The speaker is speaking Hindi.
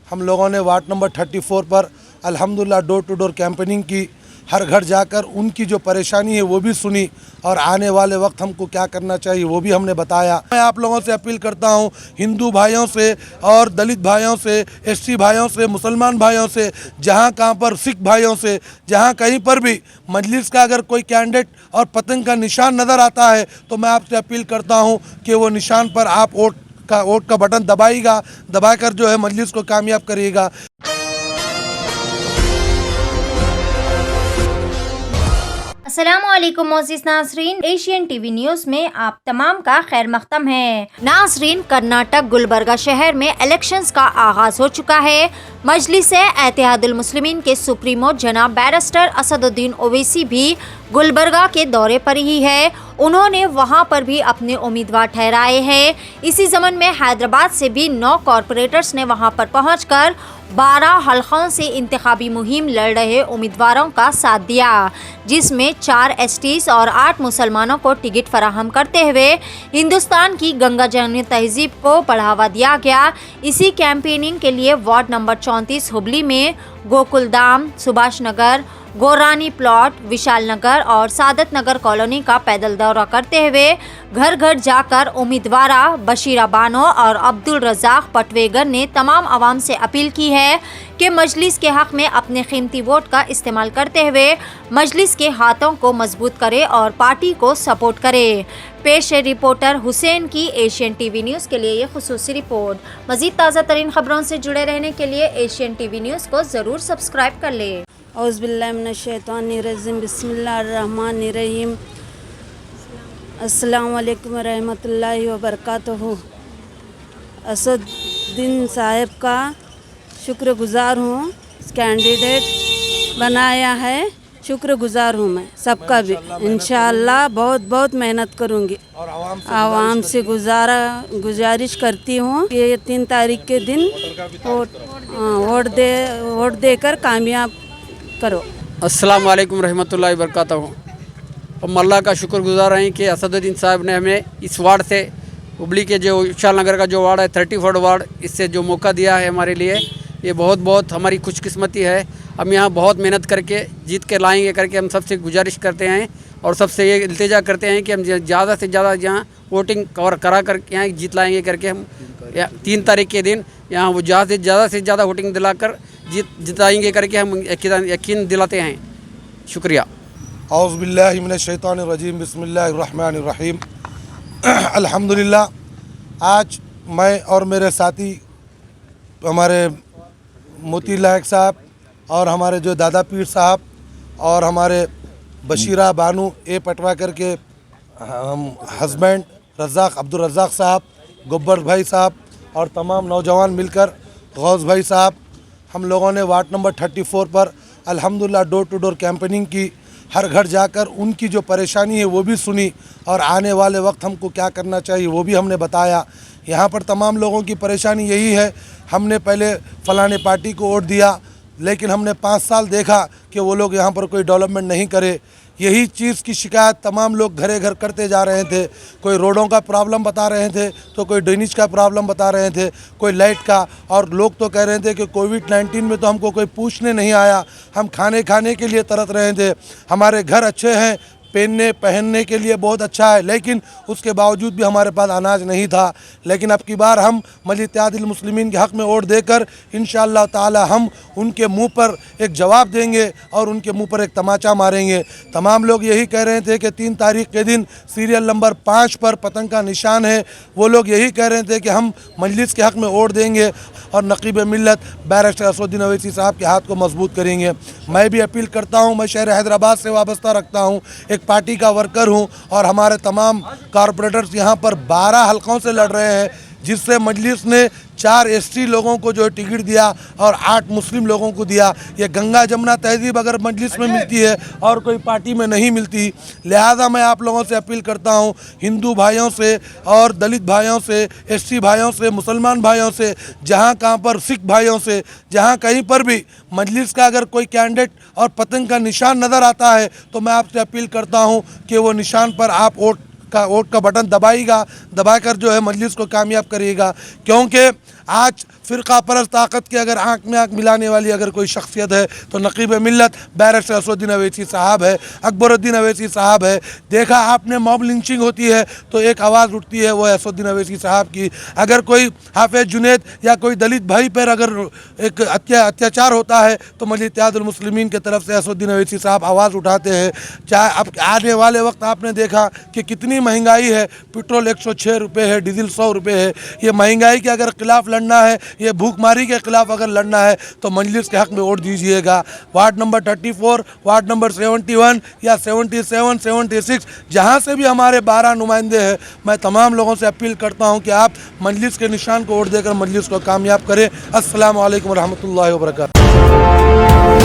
हम लोगों ने वार्ड नंबर 34 पर अल्हम्दुलिल्लाह डोर टू डोर कैंपेनिंग की। हर घर जाकर उनकी जो परेशानी है वो भी सुनी और आने वाले वक्त हमको क्या करना चाहिए वो भी हमने बताया। मैं आप लोगों से अपील करता हूं, हिंदू भाइयों से और दलित भाइयों से, एससी भाइयों से, मुसलमान भाइयों से, जहां कहां पर सिख भाइयों से, जहां कहीं पर भी मजलिस का अगर कोई कैंडिडेट और पतंग का निशान नज़र आता है तो मैं आपसे अपील करता हूँ कि वो निशान पर आप वोट का बटन दबाकर जो है मजलिस को कामयाब करिएगा। अस्सलामुअलैकुम मोअज़्ज़िज़ नाज़रीन, एशियन टीवी न्यूज़ में आप तमाम का खैर मक़दम है। नाज़रीन, कर्नाटक गुलबर्गा शहर में इलेक्शंस का आगाज हो चुका है। मजलिस-ए-इत्तेहादुल मुस्लिमीन के सुप्रीमो जनाब बैरिस्टर असदुद्दीन ओवैसी भी गुलबर्गा के दौरे पर ही है। उन्होंने वहां पर भी अपने उम्मीदवार ठहराए हैं। इसी ज़मन में हैदराबाद से भी 9 कॉरपोरेटर्स ने वहां पर पहुंचकर 12 हल्कों से इंतखाबी मुहिम लड़ रहे उम्मीदवारों का साथ दिया, जिसमें 4 एसटीज और 8 मुसलमानों को टिकट फराहम करते हुए हिंदुस्तान की गंगा जमुनी तहजीब को बढ़ावा दिया गया। इसी कैंपेनिंग के लिए वार्ड नंबर 34 हुबली में गोकुलधाम, सुभाष नगर, गोरानी प्लॉट, विशाल नगर और सादत नगर कॉलोनी का पैदल दौरा करते हुए घर घर जाकर उम्मीदवारा बशीरा बानो और अब्दुल रज़ाक पटवेगर ने तमाम आवाम से अपील की है कि मजलिस के हक़ में अपने कीमती वोट का इस्तेमाल करते हुए मजलिस के हाथों को मजबूत करे और पार्टी को सपोर्ट करे। पेश है रिपोर्टर हुसैन की एशियन टीवी न्यूज़ के लिए ये खुसूसी रिपोर्ट। मज़ीद ताज़ा तरीन खबरों से जुड़े रहने के लिए एशियन टीवी न्यूज़ को ज़रूर सब्सक्राइब कर ले। औज़ुबिल्लाहिमिनश्शैतानिर्रजीम बिस्मिल्लाहिर्रहमानिर्रहीम। अस्सलामु अलैकुम रहमतुल्लाहि व बरकातहू। असदुद्दीन साहब का शुक्रगुज़ार हूँ, कैंडिडेट बनाया है, शुक्रगुज़ार हूँ मैं सबका भी। इंशाअल्लाह बहुत बहुत मेहनत करूँगी और आवाम से गुजारिश करती हूँ कि 3 तारीख के दिन वोट देकर कामयाब करो। अस्सलाम वालेकुम रहमतुल्लाहि बरकातहू। हम अल्लाह का शुक्रगुज़ार हैं कि असदुद्दीन साहब ने हमें इस वार्ड से, हुबली के जो विशाल नगर का जो वार्ड है 34 वार्ड, इससे जो मौका दिया है हमारे लिए, ये बहुत बहुत हमारी खुशकिस्मती है। हम यहाँ बहुत मेहनत करके जीत के लाएंगे करके हम सबसे गुजारिश करते हैं और सबसे ये इल्तिजा करते हैं कि हम ज़्यादा से ज़्यादा यहाँ वोटिंग करा कर यहाँ जीत लाएंगे करके हम 3 तारीख के दिन यहाँ वो ज़्यादा से ज़्यादा वोटिंग दिलाकर जिताएंगे करके हम यकीन दिलाते हैं। शुक्रिया। औज़ुबिल्लाहि मिनश्शैतानिर्रजीम बिस्मिल्लाहिर्रहमानिर्रहीम। अल्हम्दुलिल्लाह, आज मैं और मेरे साथी हमारे मोती लायक साहब और हमारे जो दादा पीर साहब और हमारे बशीरा बानू पटवाकर के हम हस्बैंड रज़ाक अब्दुल रज़ाक साहब, गब्बर भाई साहब और तमाम नौजवान मिलकर गौस भाई साहब, हम लोगों ने वार्ड नंबर 34 पर अल्हम्दुलिल्लाह डोर टू डोर कैंपेनिंग की। हर घर जाकर उनकी जो परेशानी है वो भी सुनी और आने वाले वक्त हमको क्या करना चाहिए वो भी हमने बताया। यहाँ पर तमाम लोगों की परेशानी यही है, हमने पहले फ़लाने पार्टी को वोट दिया लेकिन हमने 5 साल देखा कि वो लोग यहाँ पर कोई डेवलपमेंट नहीं करे। यही चीज़ की शिकायत तमाम लोग घरे घर करते जा रहे थे। कोई रोडों का प्रॉब्लम बता रहे थे तो कोई ड्रेनेज का प्रॉब्लम बता रहे थे, कोई लाइट का, और लोग तो कह रहे थे कि कोविड-19 में तो हमको कोई पूछने नहीं आया, हम खाने के लिए तरस रहे थे। हमारे घर अच्छे हैं, पहनने के लिए बहुत अच्छा है, लेकिन उसके बावजूद भी हमारे पास अनाज नहीं था। लेकिन अब की बार हम मजलिस-ए-इत्तेहादुल मुस्लिमीन के हक़ में वोट देकर इंशाअल्लाह ताला हम उनके मुंह पर एक जवाब देंगे और उनके मुंह पर एक तमाचा मारेंगे। तमाम लोग यही कह रहे थे कि 3 तारीख के दिन सीरियल नंबर 5 पर पतंग का निशान है, वो लोग यही कह रहे थे कि हम मजलिस के हक़ में वोट देंगे और नक़ीब मिल्लत बैरिस्टर असदुद्दीन ओवैसी साहब के हाथ को मजबूत करेंगे। मैं भी अपील करता हूँ, मैं शहर हैदराबाद से वाबस्ता रखता हूँ, एक पार्टी का वर्कर हूं और हमारे तमाम कॉरपोरेटर्स यहां पर 12 हल्कों से लड़ रहे हैं, जिससे मजलिस ने 4 एसटी लोगों को जो टिकट दिया और 8 मुस्लिम लोगों को दिया। ये गंगा जमुना तहजीब अगर मजलिस में मिलती है और कोई पार्टी में नहीं मिलती। लिहाजा मैं आप लोगों से अपील करता हूं, हिंदू भाइयों से और दलित भाइयों से, एसटी भाइयों से, मुसलमान भाइयों से, जहां कहां पर सिख भाइयों से, जहां कहीं पर भी मजलिस का अगर कोई कैंडिडेट और पतंग का निशान नज़र आता है तो मैं आपसे अपील करता हूं कि वो निशान पर आप वोट का बटन दबाकर जो है मजलिस को कामयाब करिएगा। क्योंकि आज फ़िरका परस्त ताकत के अगर आँख में आँख मिलाने वाली अगर कोई शख्सियत है तो नकीब मिल्लत बैरिस्टर असदुद्दीन अवैसी साहब है, अकबरुद्दीन अवैसी साहब है। देखा आपने मॉब लिंचिंग होती है तो एक आवाज़ उठती है वो असदुद्दीन अवैसी साहब की। अगर कोई हाफिज जुनैद या कोई दलित भाई पर अगर एक अत्याचार होता है तो मजलिस इत्तेहादुल मुस्लिमीन की तरफ से असदुद्दीन अवैसी साहब आवाज़ उठाते हैं। चाहे अब आने वाले वक्त आपने देखा कि कितनी महंगाई है, पेट्रोल 106 रुपये है, डीजल 100 रुपये है। ये महंगाई के अगर खिलाफ लड़ना है, ये भूखमारी के खिलाफ अगर लड़ना है तो मजलिस के हक़ में वोट दीजिएगा। वार्ड नंबर 34, वार्ड नंबर 71 या 77, 76 जहाँ से भी हमारे 12 नुमाइंदे हैं, मैं तमाम लोगों से अपील करता हूँ कि आप मजलिस के निशान को वोट देकर मजलिस को कामयाब करें। अस्सलामु अलैकुम रहमतुल्लाहि व बरकातहू।